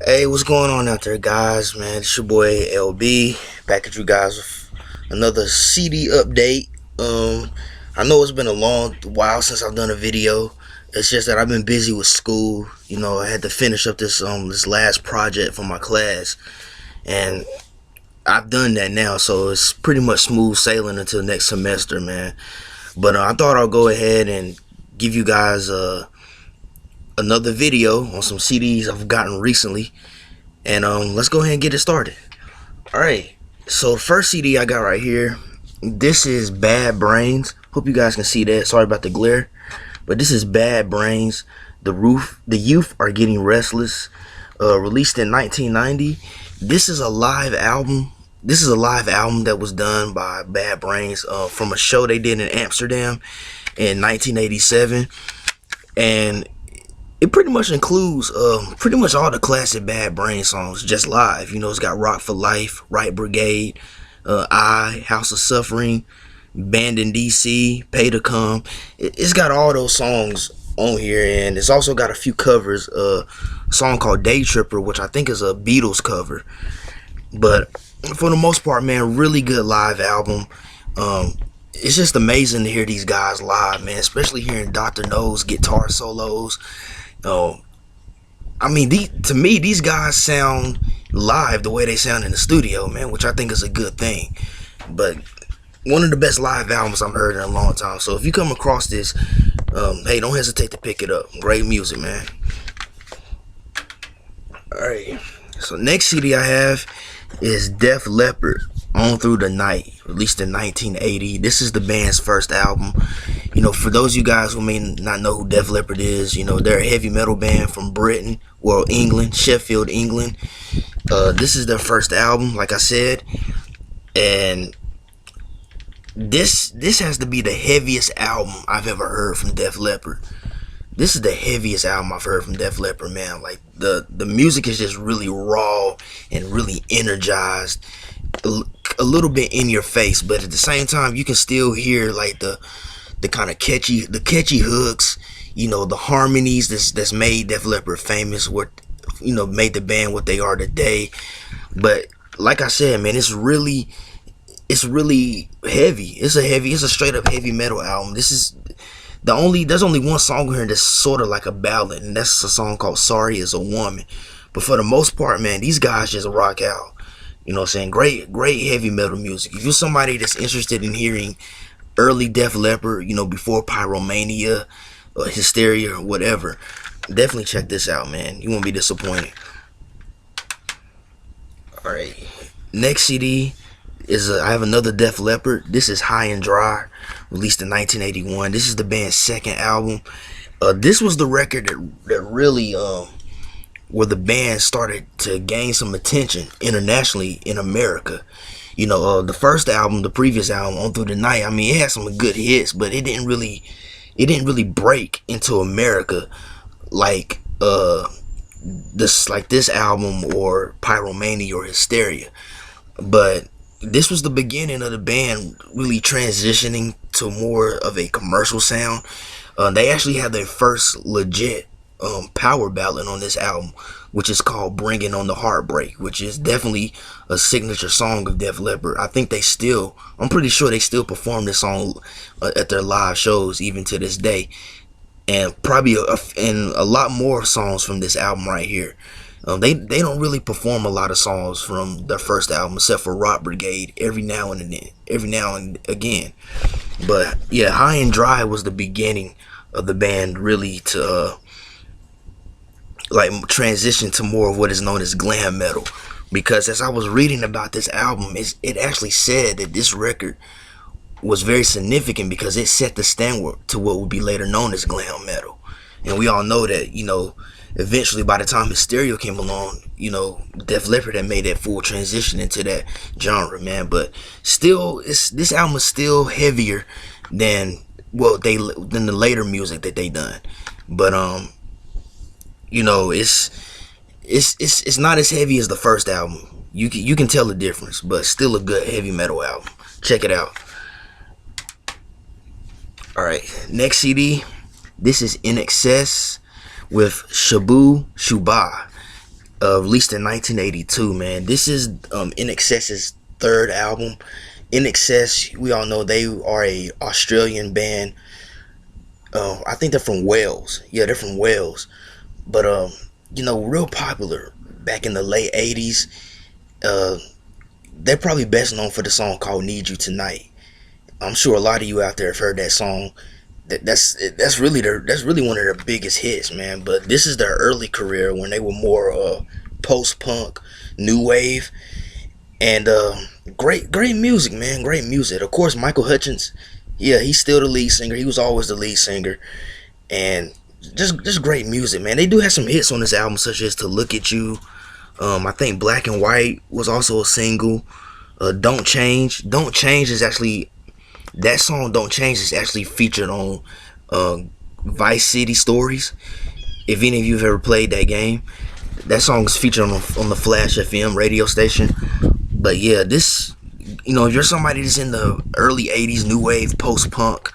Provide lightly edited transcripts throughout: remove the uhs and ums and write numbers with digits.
Hey, what's going on out there, guys? Man, it's your boy LB back at you guys with another CD update. I know it's been a long while since I've done a video. It's just that I've been busy with school. I had to finish up this last project for my class, and I've done that now, so it's pretty much smooth sailing until next semester, man. But I thought I'll go ahead and give you guys another video on some CDs I've gotten recently. And let's go ahead and get it started. Alright, so the first CD I got right here, this is Bad Brains. Hope you guys can see that. Sorry about the glare. But this is Bad Brains. The Youth Are Getting Restless. Released in 1990. This is a live album. This is a live album that was done by Bad Brains from a show they did in Amsterdam in 1987. And it pretty much includes pretty much all the classic Bad Brain songs just live. It's got Rock for Life, Right Brigade, House of Suffering, Band in DC, Pay to Come. It's got all those songs on here, and it's also got a few covers. A song called Day Tripper, which I think is a Beatles cover. But for the most part, man, really good live album. It's just amazing to hear these guys live, man, especially hearing Dr. No's guitar solos. I mean, to me, these guys sound live the way they sound in the studio, man, which I think is a good thing. But one of the best live albums I've heard in a long time. So if you come across this, hey, don't hesitate to pick it up. Great music, man. Alright, so next CD I have is Def Leppard, On Through the Night, released in 1980. This is the band's first album. For those of you guys who may not know who Def Leppard is, they're a heavy metal band from Britain, well, England, Sheffield, England. This is their first album, like I said, and this has to be the heaviest album I've ever heard from Def Leppard. This is the heaviest album I've heard from Def Leppard, man. Like, the music is just really raw and really energized, a little bit in your face, but at the same time you can still hear like the kind of catchy hooks, the harmonies that's made Def Leppard famous, what made the band what they are today. But like I said, man, it's really heavy. It's a straight up heavy metal album. There's only one song here that's sort of like a ballad, and that's a song called Sorry As a Woman. But for the most part, man, these guys just rock out. You know what I'm saying? Great heavy metal music. If you're somebody that's interested in hearing early Def Leppard, before Pyromania or Hysteria or whatever, definitely check this out, man. You won't be disappointed. Alright, next CD is I have another Def Leppard. This is High and Dry, released in 1981. This is the band's second album. This was the record that really where the band started to gain some attention internationally in America. The first album, the previous album, On Through the Night, I mean, it had some good hits, but it didn't really break into America like this album or Pyromania or Hysteria. But this was the beginning of the band really transitioning to more of a commercial sound. They actually had their first legit power ballad on this album, which is called Bringing on the Heartbreak, which is definitely a signature song of Def Leppard. I'm pretty sure they still perform this song at their live shows even to this day, and probably a lot more songs from this album right here. They don't really perform a lot of songs from their first album except for Rock Brigade every now and again. But yeah, High and Dry was the beginning of the band really to transition to more of what is known as glam metal. Because as I was reading about this album, it actually said that this record was very significant because it set the standard to what would be later known as glam metal. And we all know that, eventually by the time Hysteria came along, Def Leppard had made that full transition into that genre, man. But still, this album is still heavier than the later music that they done. But it's not as heavy as the first album. You can tell the difference, but still a good heavy metal album. Check it out. Alright, next CD. This is INXS with Shoobah. released in 1982, man. This is INXS's third album. INXS, we all know they are a Australian band. I think they're from Wales. Yeah, they're from Wales. But real popular back in the late 80s. They're probably best known for the song called "Need You Tonight." I'm sure a lot of you out there have heard that song. That's really one of their biggest hits, man. But this is their early career when they were more post-punk, new wave, and great music, man. Great music. Of course, Michael Hutchence. Yeah, he's still the lead singer. He was always the lead singer, and just great music, man. They do have some hits on this album, such as "To Look at You." I think "Black and White" was also a single. "Don't Change." "Don't Change" is actually that song. "Don't Change" is actually featured on Vice City Stories. If any of you have ever played that game, that song is featured on the Flash FM radio station. But yeah, this, if you're somebody that's in the early 80s new wave post-punk,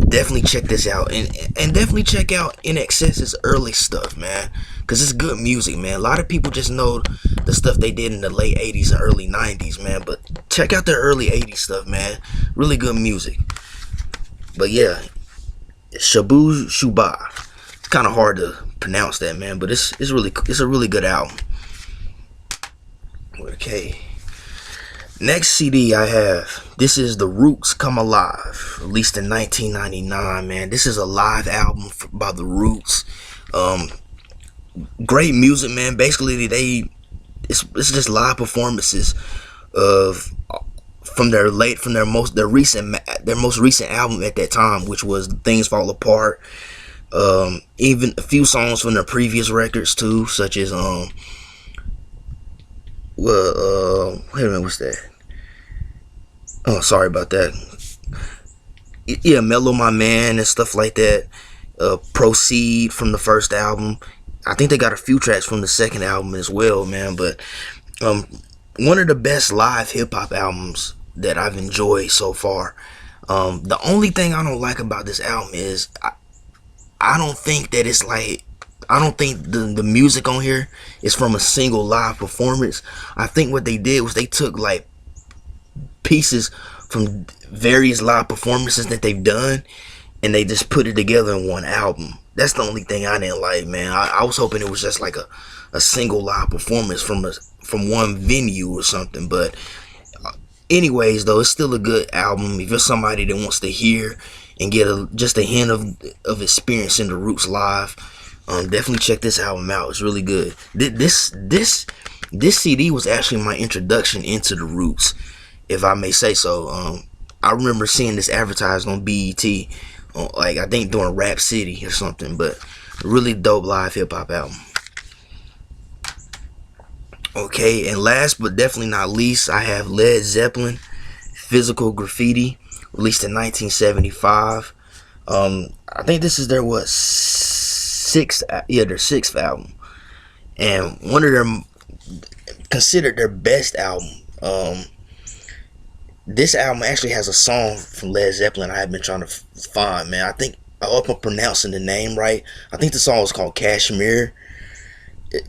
definitely check this out, and definitely check out INXS's early stuff, man, because it's good music, man. A lot of people just know the stuff they did in the late 80s and early 90s, man, but check out their early 80s stuff, man. Really good music. But yeah, Shabooh, Shoobah. It's kind of hard to pronounce that, man, but it's a really good album. Okay, next CD I have, this is The Roots Come Alive, released in 1999, man. This is a live album by The Roots. Great music, man. Basically, it's just live performances from their most recent album at that time, which was Things Fall Apart. Even a few songs from their previous records too, such as wait a minute, what's that? Oh, sorry about that. Yeah, Mellow My Man and stuff like that. Proceed from the first album. I think they got a few tracks from the second album as well, man. But one of the best live hip hop albums that I've enjoyed so far. The only thing I don't like about this album is I don't think the music on here is from a single live performance. I think what they did was they took like pieces from various live performances that they've done, and they just put it together in one album. That's the only thing I didn't like, man. I was hoping it was just like a single live performance from one venue or something. But anyways, though, it's still a good album if you're somebody that wants to hear and get just a hint of experience in the Roots live. Definitely check this album out. It's really good. This CD was actually my introduction into the Roots, if I may say so. I remember seeing this advertised on BET, like I think during Rap City or something. But really dope live hip hop album. Okay, and last but definitely not least, I have Led Zeppelin, Physical Graffiti, released in 1975. I think this is their sixth album, and one of them considered their best album. This album actually has a song from Led Zeppelin I have been trying to find, man. I think I hope I'm pronouncing the name right. I think the song is called Kashmir.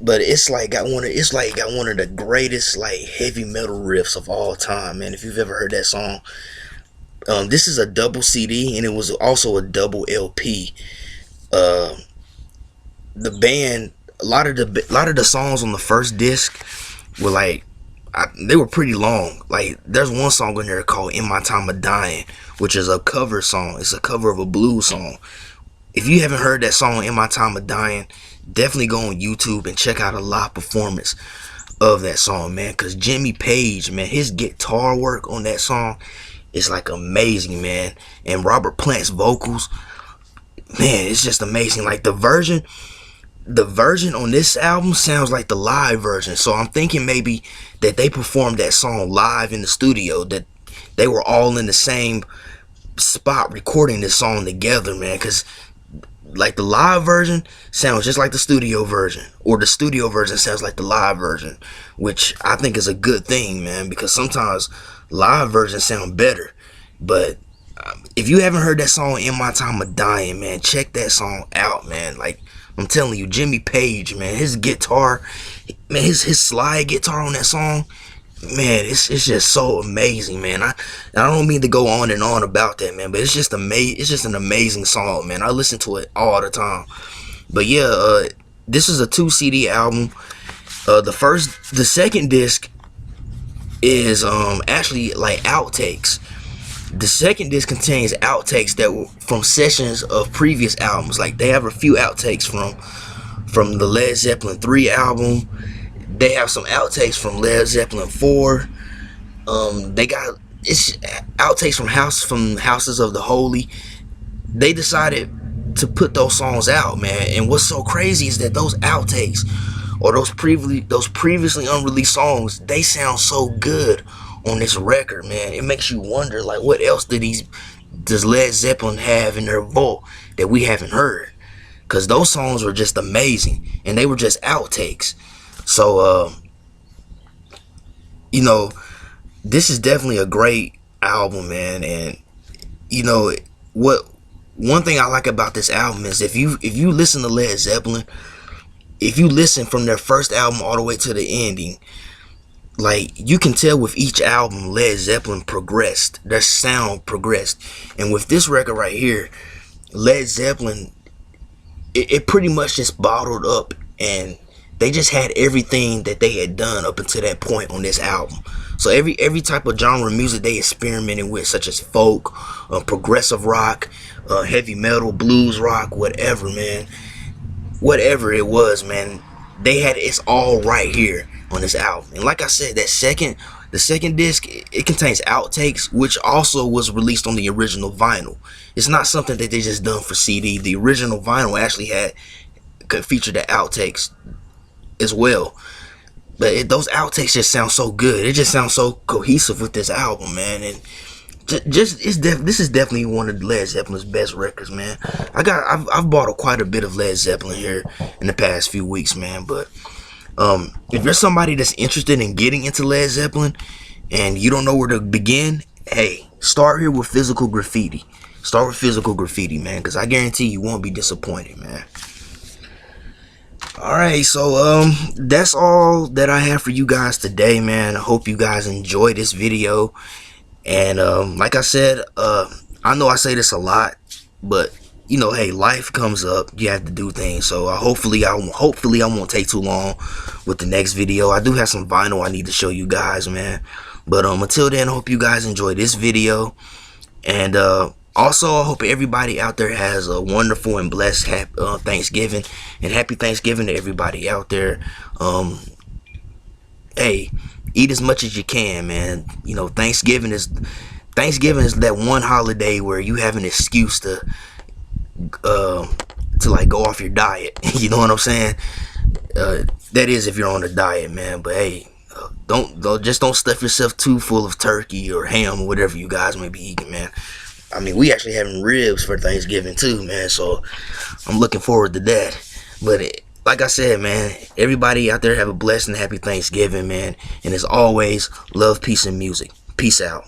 But it's got one of the greatest like heavy metal riffs of all time, man. If you've ever heard that song, this is a double CD and it was also a double LP. The band, a lot of the songs on the first disc were they were pretty long. Like there's one song in there called "In My Time of Dying," which is a cover song. It's a cover of a blues song. If you haven't heard that song, "In My Time of Dying," definitely go on YouTube and check out a live performance of that song, man. Because Jimmy Page, man, his guitar work on that song is like amazing, man. And Robert Plant's vocals, man, it's just amazing. Like the version on this album sounds like the live version. So I'm thinking maybe that they performed that song live in the studio, that they were all in the same spot recording this song together, man. Because like the live version sounds just like the studio version, or the studio version sounds like the live version, which I think is a good thing, man, because sometimes live versions sound better. But if you haven't heard that song "In My Time of Dying," man, check that song out, man. Like I'm telling you, Jimmy Page, man, his guitar, man, his slide guitar on that song, man, it's just so amazing, man. I don't mean to go on and on about that, man, but it's just an amazing song, man. I listen to it all the time. But yeah, this is a 2 CD album. The second disc is actually like outtakes. The second disc contains outtakes that were from sessions of previous albums. Like they have a few outtakes from the Led Zeppelin 3 album. They have some outtakes from Led Zeppelin 4. They got outtakes from Houses of the Holy. They decided to put those songs out, man. And what's so crazy is that those outtakes, or those previously unreleased songs, they sound so good on this record, man. It makes you wonder, like, what else does Led Zeppelin have in their vault that we haven't heard? Because those songs were just amazing, and they were just outtakes. So you know, this is definitely a great album, man. And you know what, one thing I like about this album is if you listen to Led Zeppelin, if you listen from their first album all the way to the ending, like, you can tell with each album Led Zeppelin progressed, their sound progressed. And with this record right here, Led Zeppelin, it pretty much just bottled up, and they just had everything that they had done up until that point on this album. So every type of genre of music they experimented with, such as folk, progressive rock, heavy metal, blues rock, whatever, man. Whatever it was, man, they had it's all right here on this album. And like I said, the second disc, it contains outtakes, which also was released on the original vinyl. It's not something that they just done for CD. The original vinyl actually could feature the outtakes as well. But those outtakes just sound so good. It just sounds so cohesive with this album, man. And this is definitely one of Led Zeppelin's best records, man. I've bought quite a bit of Led Zeppelin here in the past few weeks, man. But if you're somebody that's interested in getting into Led Zeppelin and you don't know where to begin, hey, start here with Physical Graffiti. Start with Physical Graffiti, man, because I guarantee you won't be disappointed, man. Alright, so that's all that I have for you guys today, man. I hope you guys enjoyed this video. And like I said, I know I say this a lot, but you know, hey, life comes up. You have to do things. So hopefully I won't take too long with the next video. I do have some vinyl I need to show you guys, man. But until then, I hope you guys enjoy this video. And also, I hope everybody out there has a wonderful and blessed Thanksgiving. And happy Thanksgiving to everybody out there. Hey, eat as much as you can, man. You know, Thanksgiving is that one holiday where you have an excuse to like go off your diet. You know what I'm saying? That is if you're on a diet, man. But hey, just don't stuff yourself too full of turkey or ham or whatever you guys may be eating, man. I mean, we actually having ribs for Thanksgiving too, man. So I'm looking forward to that. But like I said, man, everybody out there have a blessed and happy Thanksgiving, man. And as always, love, peace, and music. Peace out.